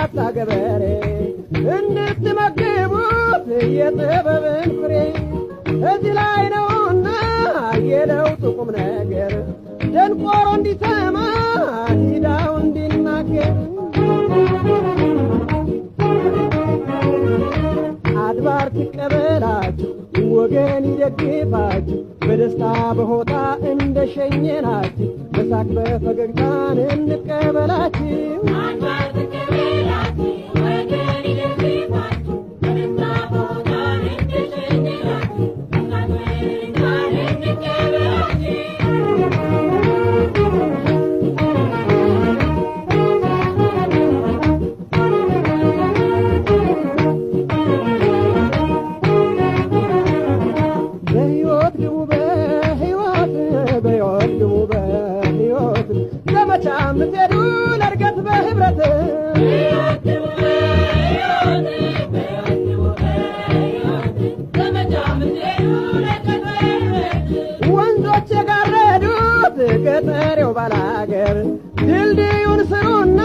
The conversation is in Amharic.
ጎልማሳ ገበሬ እንድትመግቡት የጥበብን ፍሬ እዚህ ላይ ነውና የለውጡ ቁም ነገር ደንቆሮ እንዲሰማ ዲዳው እንዲናገር አድባር ትቀበላችሁ ወገን ይደግፋችሁ በደስታ በሆታ እንደሸኘናችሁ በሳቅ በፈገግታን እንቀበላችሁ አድባር ትቀበላችሁ ወገን ይደግፋችሁ በደስታ በሆታ እንደሸኘናችሁ በሳቅ በፈገግታን እንቀበላችሁ ምትሄዱ ለርገት በህብረት ወንዞች የጋረዱት ገጠሬው ባላገር ድልድዩን ስሩና